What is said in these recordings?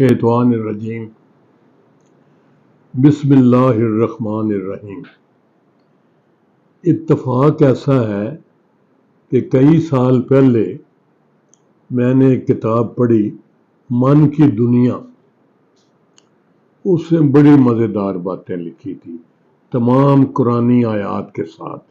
الشیطان الرجیم بسم اللہ الرحمن الرحیم۔ اتفاق ایسا ہے کہ کئی سال پہلے میں نے ایک کتاب پڑھی من کی دنیا، اس میں بڑی مزیدار باتیں لکھی تھی تمام قرآنی آیات کے ساتھ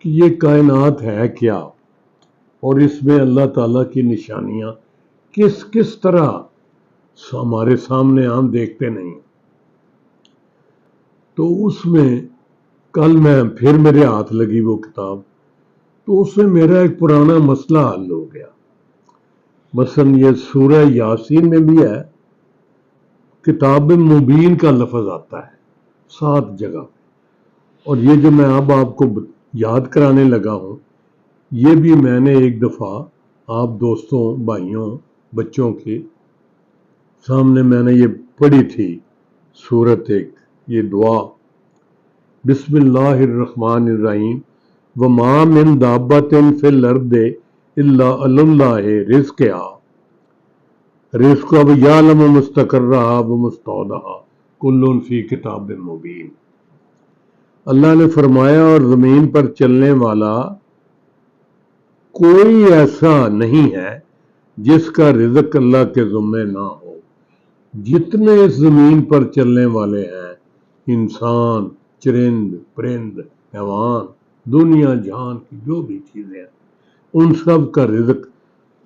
کہ یہ کائنات ہے کیا اور اس میں اللہ تعالیٰ کی نشانیاں کس کس طرح ہمارے سامنے ہم دیکھتے نہیں۔ تو اس میں کل پھر میرے ہاتھ لگی وہ کتاب، تو اس میں میرا ایک پرانا مسئلہ حل ہو گیا۔ مثلا یہ سورہ یاسین میں بھی ہے، کتاب مبین کا لفظ آتا ہے 7 جگہ، اور یہ جو میں اب آپ کو یاد کرانے لگا ہوں یہ بھی میں نے ایک دفعہ آپ دوستوں، بھائیوں، بچوں کے سامنے میں نے یہ پڑھی تھی سورت ایک، یہ دعا بسم اللہ الرحمن الرحیم وما من دابۃ فی الارض الا علی اللہ رزقہا رزق اب یعلم مستقرہا ومستودعہا کل فی کتاب مبین۔ اللہ نے فرمایا اور زمین پر چلنے والا کوئی ایسا نہیں ہے جس کا رزق اللہ کے ذمہ نہ ہو۔ جتنے اس زمین پر چلنے والے ہیں، انسان، چرند، پرند، حیوان، دنیا جہان کی جو بھی چیزیں ہیں، ان سب کا رزق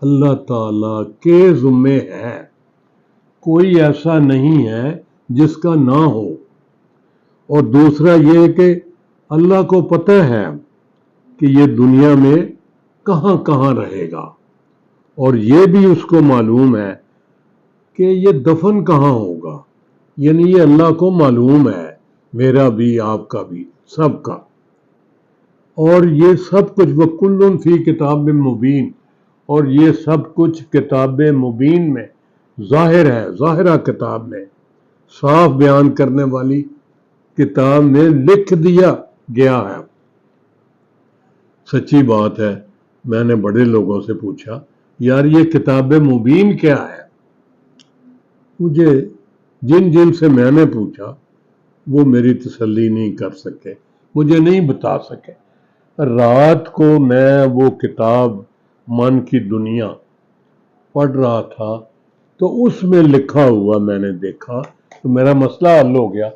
اللہ تعالیٰ کے ذمہ ہے۔ کوئی ایسا نہیں ہے جس کا نہ ہو۔ اور دوسرا یہ کہ اللہ کو پتہ ہے کہ یہ دنیا میں کہاں کہاں رہے گا، اور یہ بھی اس کو معلوم ہے کہ یہ دفن کہاں ہوگا، یعنی یہ اللہ کو معلوم ہے، میرا بھی، آپ کا بھی، سب کا۔ اور یہ سب کچھ وَكُلٌّ فِي کتاب مبین، اور یہ سب کچھ کتاب مبین میں ظاہر ہے، ظاہرہ کتاب میں، صاف بیان کرنے والی کتاب میں لکھ دیا گیا ہے۔ سچی بات ہے، میں نے بڑے لوگوں سے پوچھا یار یہ کتاب مبین کیا ہے؟ مجھے جن سے میں نے پوچھا وہ میری تسلی نہیں کر سکے، مجھے نہیں بتا سکے۔ رات کو میں وہ کتاب من کی دنیا پڑھ رہا تھا تو اس میں لکھا ہوا میں نے دیکھا تو میرا مسئلہ حل ہو گیا۔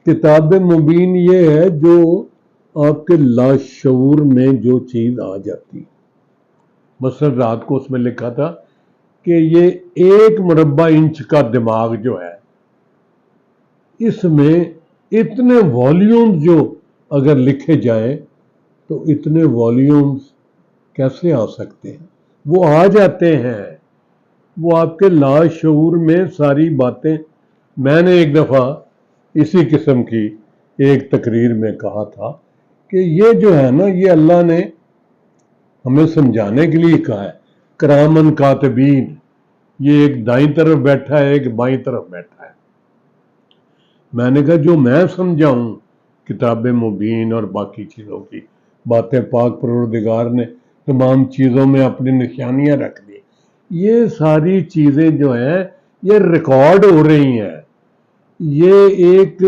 کتاب مبین یہ ہے جو آپ کے لاشعور میں جو چیز آ جاتی۔ مثلا رات کو اس میں لکھا تھا کہ یہ 1 مربع انچ کا دماغ جو ہے، اس میں اتنے والیومز جو اگر لکھے جائیں تو اتنے والیومز کیسے آ سکتے ہیں؟ وہ آ جاتے ہیں، وہ آپ کے لاشعور میں ساری باتیں۔ میں نے ایک دفعہ اسی قسم کی ایک تقریر میں کہا تھا کہ یہ جو ہے نا، یہ اللہ نے ہمیں سمجھانے کے لیے کہا ہے، کرامن کاتبین، یہ ایک دائیں طرف بیٹھا ہے، ایک بائیں طرف بیٹھا ہے۔ میں نے کہا جو میں سمجھاؤں کتاب مبین اور باقی چیزوں کی باتیں، پاک پروردگار نے تمام چیزوں میں اپنی نشانیاں رکھ دی، یہ ساری چیزیں جو ہیں یہ ریکارڈ ہو رہی ہیں، یہ ایک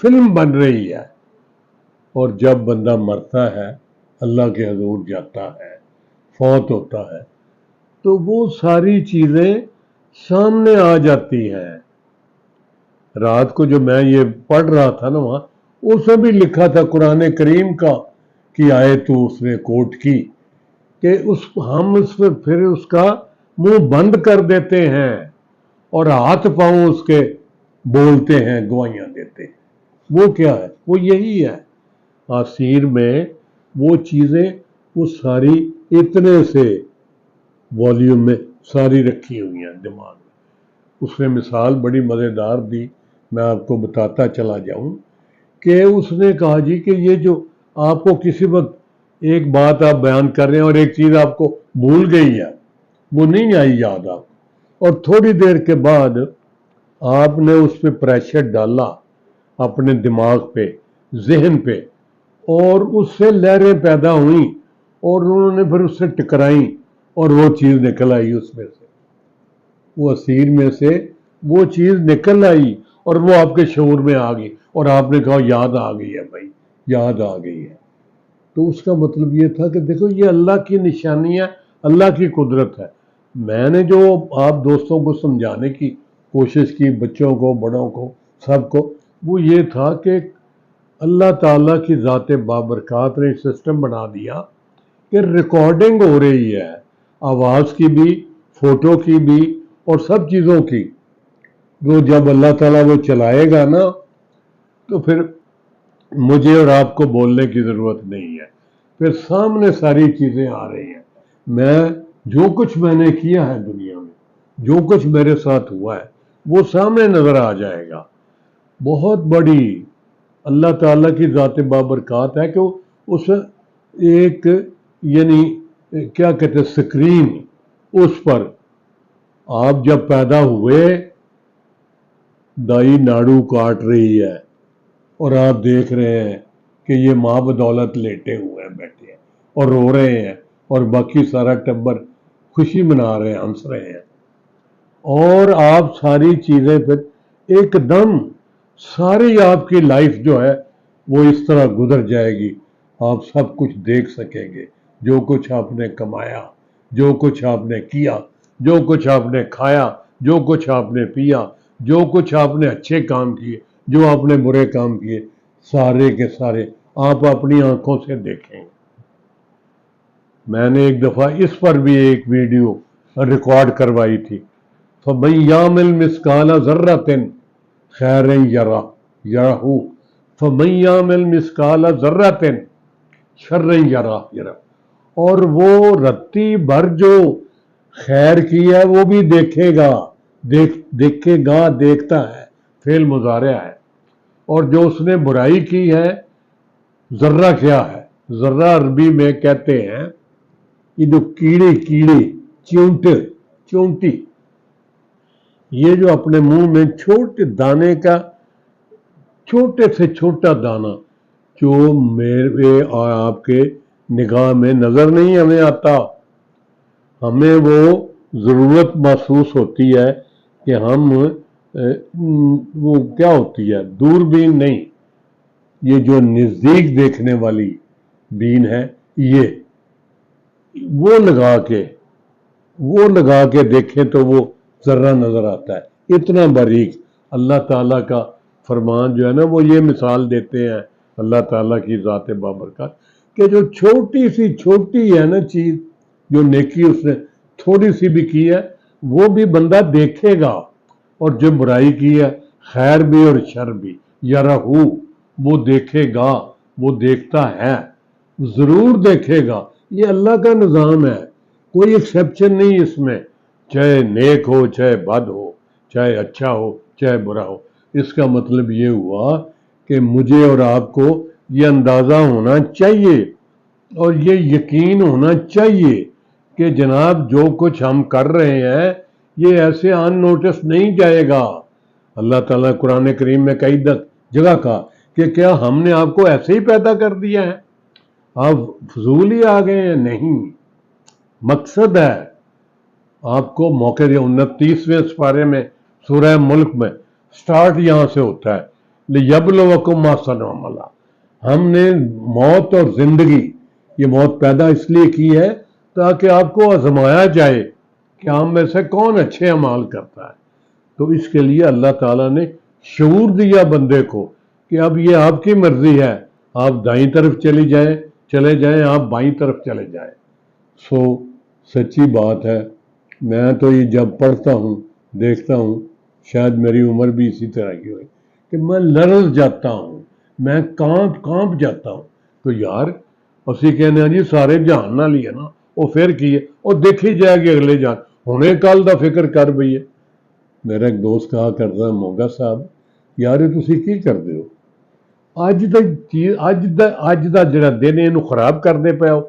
فلم بن رہی ہے۔ اور جب بندہ مرتا ہے، اللہ کے حضور جاتا ہے، فوت ہوتا ہے، تو وہ ساری چیزیں سامنے آ جاتی ہیں۔ رات کو جو میں یہ پڑھ رہا تھا نا، وہاں اس میں بھی لکھا تھا قرآن کریم کی آیت تو اس نے کوٹ کی کہ ہم اس میں پھر اس کا منہ بند کر دیتے ہیں اور ہاتھ پاؤں اس کے بولتے ہیں، گواہیاں دیتے ہیں۔ وہ کیا ہے؟ وہ یہی ہے، آخر میں وہ چیزیں وہ ساری اتنے سے والیوم میں ساری رکھی ہوئی ہیں دماغ میں۔ اس نے مثال بڑی مزیدار دی، میں آپ کو بتاتا چلا جاؤں کہ اس نے کہا جی کہ یہ جو آپ کو کسی وقت ایک بات آپ بیان کر رہے ہیں اور ایک چیز آپ کو بھول گئی ہے، وہ نہیں آئی یاد آپ کو، اور تھوڑی دیر کے بعد آپ نے اس پہ پریشر ڈالا اپنے دماغ پہ، ذہن پہ، اور اس سے لہریں پیدا ہوئیں اور انہوں نے پھر اس سے ٹکرائیں اور وہ چیز نکل آئی اس میں سے۔ وہ اسیر میں سے وہ چیز نکل آئی اور وہ آپ کے شعور میں آ گئی اور آپ نے کہا یاد آ گئی ہے بھائی، یاد آ گئی ہے. تو اس کا مطلب یہ تھا کہ دیکھو یہ اللہ کی نشانی ہے، اللہ کی قدرت ہے. میں نے جو آپ دوستوں کو سمجھانے کی کوشش کی، بچوں کو، بڑوں کو، سب کو، وہ یہ تھا کہ اللہ تعالیٰ کی ذات بابرکات نے سسٹم بنا دیا کہ ریکارڈنگ ہو رہی ہے، آواز کی بھی، فوٹو کی بھی، اور سب چیزوں کی. وہ جب اللہ تعالیٰ وہ چلائے گا نا تو پھر مجھے اور آپ کو بولنے کی ضرورت نہیں ہے، پھر سامنے ساری چیزیں آ رہی ہیں. میں جو کچھ میں نے کیا ہے دنیا میں، جو کچھ میرے ساتھ ہوا ہے، وہ سامنے نظر آ جائے گا. بہت بڑی اللہ تعالیٰ کی ذات بابرکات ہے کہ اس ایک یعنی کیا کہتے ہیں سکرین، اس پر آپ جب پیدا ہوئے دائی ناڑو کاٹ رہی ہے اور آپ دیکھ رہے ہیں کہ یہ ماں بدولت لیٹے ہوئے ہیں، بیٹھے ہیں اور رو رہے ہیں، اور باقی سارا ٹبر خوشی منا رہے ہیں، ہنس رہے ہیں. اور آپ ساری چیزیں پھر ایک دم ساری آپ کی لائف جو ہے وہ اس طرح گزر جائے گی. آپ سب کچھ دیکھ سکیں گے، جو کچھ آپ نے کمایا، جو کچھ آپ نے کیا، جو کچھ آپ نے کھایا، جو کچھ آپ نے پیا، جو کچھ آپ نے اچھے کام کیے، جو آپ نے برے کام کیے، سارے کے سارے آپ اپنی آنکھوں سے دیکھیں. میں نے ایک دفعہ اس پر بھی ایک ویڈیو ریکارڈ کروائی تھی. فَمَن يَعْمَلْ مِثْقَالَ ذَرَّةٍ خَيْرًا يَرَهُ فَمَن يَعْمَلْ مِثْقَالَ ذَرَّةٍ شَرًّا يَرَهُ. اور وہ رتی بھر جو خیر کی ہے وہ بھی دیکھے گا، دیکھے گا، دیکھتا ہے، فعل مضارع ہے. اور جو اس نے برائی کی ہے، ذرہ کیا ہے؟ ذرہ عربی میں کہتے ہیں یہ جو کیڑے چونٹی، یہ جو اپنے منہ میں چھوٹے دانے کا چھوٹے سے چھوٹا دانہ جو میرے اور آپ کے نگاہ میں نظر نہیں ہمیں آتا، ہمیں وہ ضرورت محسوس ہوتی ہے کہ ہم وہ کیا ہوتی ہے دوربین نہیں، یہ جو نزدیک دیکھنے والی بین ہے، یہ وہ لگا کے دیکھیں تو وہ ذرہ نظر آتا ہے. اتنا باریک اللہ تعالیٰ کا فرمان جو ہے نا، وہ یہ مثال دیتے ہیں اللہ تعالیٰ کی ذات بابرکات کہ جو چھوٹی ہے نا چیز، جو نیکی اس نے تھوڑی سی بھی کی ہے وہ بھی بندہ دیکھے گا، اور جو برائی کی ہے خیر بھی اور شر بھی یرہو، وہ دیکھے گا، وہ دیکھتا ہے، ضرور دیکھے گا. یہ اللہ کا نظام ہے، کوئی ایکسیپشن نہیں اس میں، چاہے نیک ہو، چاہے بد ہو، چاہے اچھا ہو، چاہے برا ہو. اس کا مطلب یہ ہوا کہ مجھے اور آپ کو یہ اندازہ ہونا چاہیے اور یہ یقین ہونا چاہیے کہ جناب جو کچھ ہم کر رہے ہیں یہ ایسے ان نوٹس نہیں جائے گا. اللہ تعالیٰ قرآن کریم میں کئی جگہ کہا کہ کیا ہم نے آپ کو ایسے ہی پیدا کر دیا ہے، آپ فضول ہی آ گئے ہیں؟ نہیں، مقصد ہے. آپ کو موقع دیا 29ویں سپارے میں سورہ ملک میں سٹارٹ یہاں سے ہوتا ہے لِيَبْلُوَكُمْ أَحْسَنُ عَمَلًا. ہم نے موت اور زندگی، یہ موت پیدا اس لیے کی ہے تاکہ آپ کو آزمایا جائے کہ ہم میں سے کون اچھے اعمال کرتا ہے. تو اس کے لیے اللہ تعالیٰ نے شعور دیا بندے کو کہ اب یہ آپ کی مرضی ہے، آپ دائیں طرف چلے جائیں، آپ بائیں طرف چلے جائیں. سچی بات ہے، میں تو یہ جب پڑھتا ہوں دیکھتا ہوں، شاید میری عمر بھی اسی طرح کی ہوئی کہ میں لرز جاتا ہوں، میں کانپ جاتا ہوں. تو یار اسی کہنے ہیں جی سارے جہان نہ لیے نا وہ پھر کیے اور دیکھی جائے گی اگلے جان ہونے کل دا فکر کر بھئی. میرا ایک دوست کہا کرتا مونگا صاحب یار تسی کی کرتے ہو، اج دا جڑا دن اینو خراب کرتے پے ہو،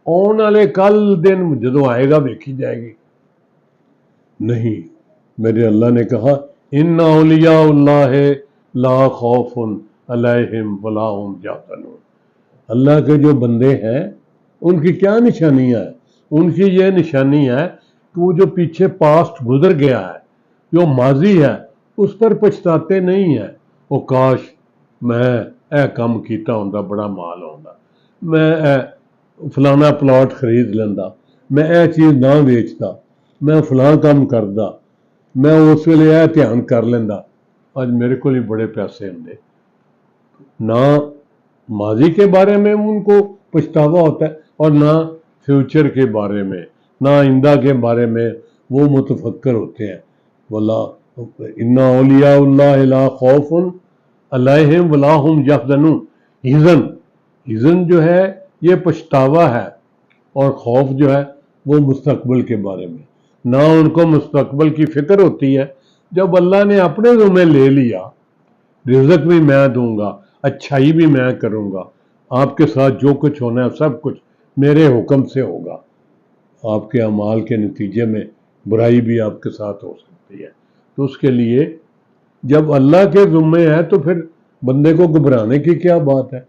آن والے کل دن جدو آئے گا ویکھی جائے گی. نہیں، میرے اللہ نے کہا ان اولیاء اللہ لا خوف علیہم ولا هم یحزنون. اللہ کے جو بندے ہیں ان کی کیا نشانیاں ہیں؟ ان کی یہ نشانی ہے کہ وہ جو پیچھے پاسٹ گزر گیا ہے جو ماضی ہے اس پر پچھتاتے نہیں ہیں، وہ کاش میں اے کم کیتا ہوندا بڑا مال ہوندا، میں اے فلانا پلاٹ خرید لینا، میں اے چیز نہ ویچتا، میں فلاں کام کردا، میں اس ویلے اے دھیان کر لینا، آج میرے کو ہی بڑے پیسے ہوندے۔ نہ ماضی کے بارے میں ان کو پچھتاوا ہوتا ہے اور نہ فیوچر کے بارے میں، نہ آئندہ کے بارے میں وہ متفکر ہوتے ہیں۔ واللہ ان اولیاء اللہ لا خوف علیہم ولا هم یحزنون۔ حزن جو ہے یہ پچھتاوا ہے، اور خوف جو ہے وہ مستقبل کے بارے میں۔ نہ ان کو مستقبل کی فکر ہوتی ہے، جب اللہ نے اپنے ذمہ لے لیا، رزق بھی میں دوں گا، اچھائی بھی میں کروں گا، آپ کے ساتھ جو کچھ ہونا ہے سب کچھ میرے حکم سے ہوگا، آپ کے اعمال کے نتیجے میں برائی بھی آپ کے ساتھ ہو سکتی ہے، تو اس کے لیے جب اللہ کے ذمے ہے تو پھر بندے کو گھبرانے کی کیا بات ہے؟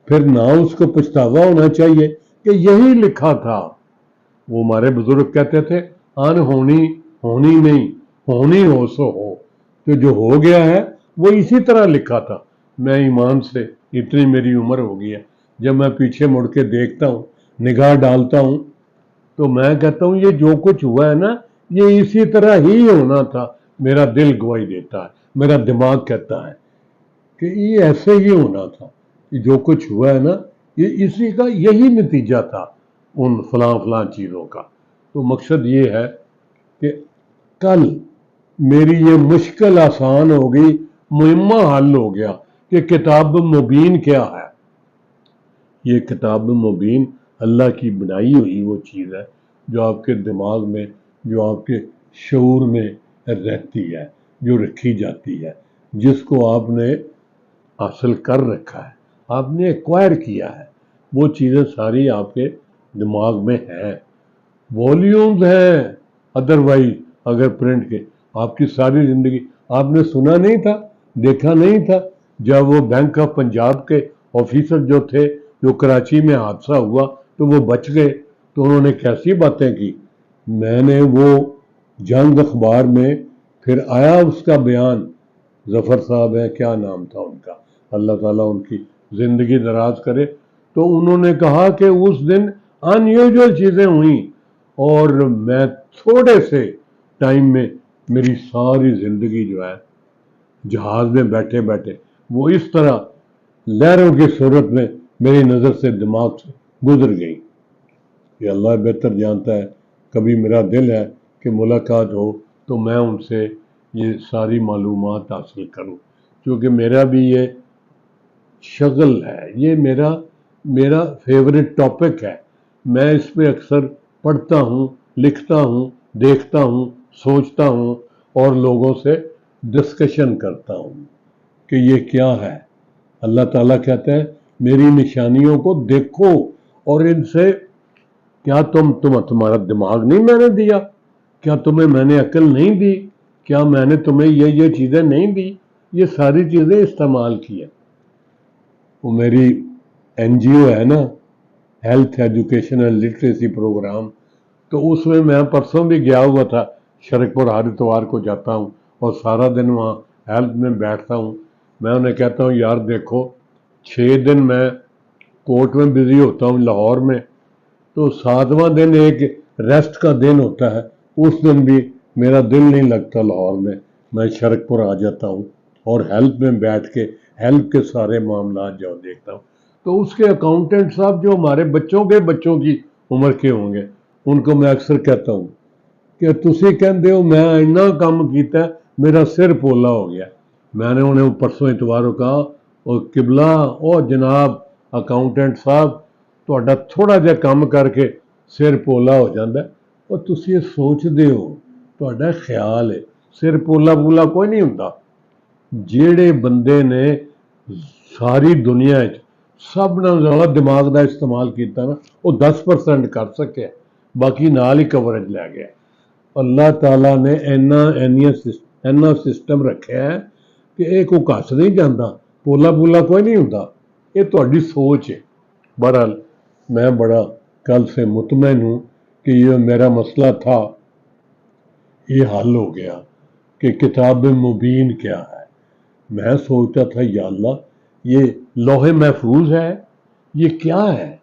پھر نہ اس کو پچھتاوا ہونا چاہیے کہ یہی لکھا تھا۔ وہ ہمارے بزرگ کہتے تھے ان ہونی نہیں، ہونی ہو سو ہو، تو جو ہو گیا ہے وہ اسی طرح لکھا تھا۔ میں ایمان سے اتنی میری عمر ہو گئی ہے، جب میں پیچھے مڑ کے دیکھتا ہوں، نگاہ ڈالتا ہوں، تو میں کہتا ہوں یہ جو کچھ ہوا ہے نا یہ اسی طرح ہی ہونا تھا۔ میرا دل گواہی دیتا ہے، میرا دماغ کہتا ہے کہ یہ ایسے ہی ہونا تھا، جو کچھ ہوا ہے نا یہ اسی کا یہی نتیجہ تھا ان فلاں چیزوں کا۔ تو مقصد یہ ہے کہ کل میری یہ مشکل آسان ہو گئی، مہمہ حل ہو گیا کہ کتاب مبین کیا ہے۔ یہ کتاب مبین اللہ کی بنائی ہوئی وہ چیز ہے جو آپ کے دماغ میں، جو آپ کے شعور میں رہتی ہے، جو رکھی جاتی ہے، جس کو آپ نے حاصل کر رکھا ہے، آپ نے ایکوائر کیا ہے، وہ چیزیں ساری آپ کے دماغ میں ہیں، والیومز ہیں، ادروائز اگر پرنٹ کے آپ کی ساری زندگی آپ نے سنا نہیں تھا، دیکھا نہیں تھا۔ جب وہ بینک آف پنجاب کے آفیسر جو تھے، جو کراچی میں حادثہ ہوا تو وہ بچ گئے، تو انہوں نے کیسی باتیں کی۔ میں نے وہ جنگ اخبار میں پھر آیا اس کا بیان، ظفر صاحب ہے، کیا نام تھا ان کا، اللہ تعالیٰ ان کی زندگی دراز کرے، تو انہوں نے کہا کہ اس دن انیوژل چیزیں ہوئیں، اور میں تھوڑے سے ٹائم میں میری ساری زندگی جو ہے جہاز میں بیٹھے بیٹھے وہ اس طرح لہروں کی صورت میں میری نظر سے دماغ سے گزر گئی کہ اللہ بہتر جانتا ہے، کبھی میرا دل ہے کہ ملاقات ہو تو میں ان سے یہ ساری معلومات حاصل کروں، کیونکہ میرا بھی یہ شغل ہے، یہ میرا فیوریٹ ٹاپک ہے۔ میں اس پہ اکثر پڑھتا ہوں، لکھتا ہوں، دیکھتا ہوں، سوچتا ہوں، اور لوگوں سے ڈسکشن کرتا ہوں کہ یہ کیا ہے۔ اللہ تعالیٰ کہتا ہے میری نشانیوں کو دیکھو، اور ان سے کیا تمہارا دماغ نہیں میں نے دیا؟ کیا تمہیں میں نے عقل نہیں دی؟ کیا میں نے تمہیں یہ چیزیں نہیں دی؟ یہ ساری چیزیں استعمال کی ہیں۔ وہ میری این جی او ہے نا، health education and literacy programme, تو اس میں پرسوں بھی گیا ہوا تھا، شرک پور ہر اتوار کو جاتا ہوں اور سارا دن وہاں ہیلتھ میں بیٹھتا ہوں۔ میں انہیں کہتا ہوں یار دیکھو 6 دن میں کوٹ میں بزی ہوتا ہوں لاہور میں، تو 7واں دن ایک ریسٹ کا دن ہوتا ہے، اس دن بھی میرا دل نہیں لگتا لاہور میں شرک پور آ جاتا ہوں اور ہیلتھ میں بیٹھ کے ہیلتھ کے سارے معاملات جو دیکھتا ہوں۔ تو اس کے اکاؤنٹنٹ صاحب جو ہمارے بچوں کی عمر کے ہوں گے، ان کو میں اکثر کہتا ہوں کہ تسی کہندے ہو میں اتنا کام کیتا ہے میرا سر پولا ہو گیا۔ میں نے انہیں پرسوں اتوار کو کہا او قبلہ، او جناب اکاؤنٹنٹ صاحب، تہاڈا تھوڑا جہا کام کر کے سر پولا ہو جاتا ہے، اور تسی یہ سوچدے ہو، تہاڈا خیال ہے، سر پولا کوئی نہیں ہوتا۔ جیڑے بندے نے ساری دنیا سب نہ زیادہ دماغ دا استعمال کیتا نا، وہ 10% کر سکے، باقی نال ہی کوریج لے گیا۔ اللہ تعالیٰ نے اینا سسٹم رکھا ہے کہ ایک کو کس نہیں جانا، پولا کوئی نہیں ہوتا، یہ تہاڈی سوچ ہے۔ بہرحال میں بڑا کل سے مطمئن ہوں کہ یہ میرا مسئلہ تھا یہ حل ہو گیا، کہ کتاب مبین کیا ہے۔ میں سوچتا تھا یا اللہ یہ لوح محفوظ ہے، یہ کیا ہے،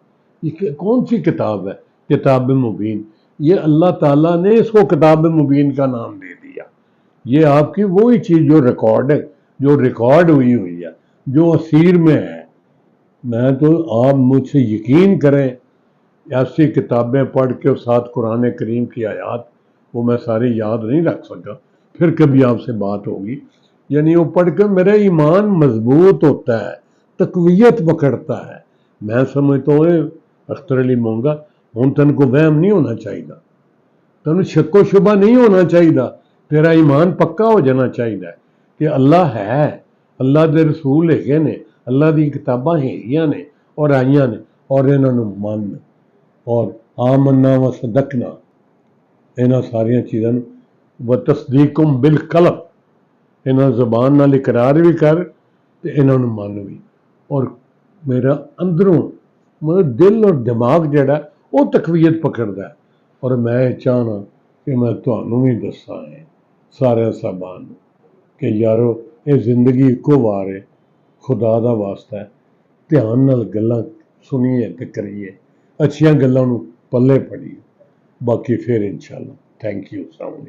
یہ کون سی کتاب ہے کتاب مبین؟ یہ اللہ تعالیٰ نے اس کو کتاب مبین کا نام دے دیا۔ یہ آپ کی وہی چیز جو ریکارڈ ہے، جو ریکارڈ ہوئی ہے، جو اسیر میں ہے۔ میں تو آپ مجھ سے یقین کریں، ایسی کتابیں پڑھ کے ساتھ قرآن کریم کی آیات وہ میں ساری یاد نہیں رکھ سکا، پھر کبھی آپ سے بات ہوگی۔ یعنی وہ پڑھ کے میرا ایمان مضبوط ہوتا ہے، تقویت پکڑتا ہے۔ میں سمجھتا ہوں اختر علی مونگا ہوں تن کو وہم نہیں ہونا چاہیے، تن شک و شبہ نہیں ہونا چاہیے، تیرا ایمان پکا ہو جانا چاہیے کہ اللہ ہے، اللہ دے رسول ہے نے، اللہ دی کتاباں ہیں نے اور آئیاں نے، اور انہوں نے مان اور آمنا و صدقنا، انہاں ساریاں چیزاں و تصدیقم بالقلب، انہاں زبان نال اقرار بھی کر تے انہاں نوں من بھی، اور میرا اندروں مطلب دل اور دماغ جڑا وہ تقویت پکڑدا ہے۔ اور میں چاہنا کہ میں تانوں بھی دساں ہے سارے صاحبان کہ یارو یہ زندگی اکو وار ہے، خدا دا واسطہ ہے دھیان نال گلاں سنیے تے کریے، اچھیاں گلاں نوں پلے پڑیے، باقی پھر انشاءاللہ۔ تھینک یو، السلام علیکم۔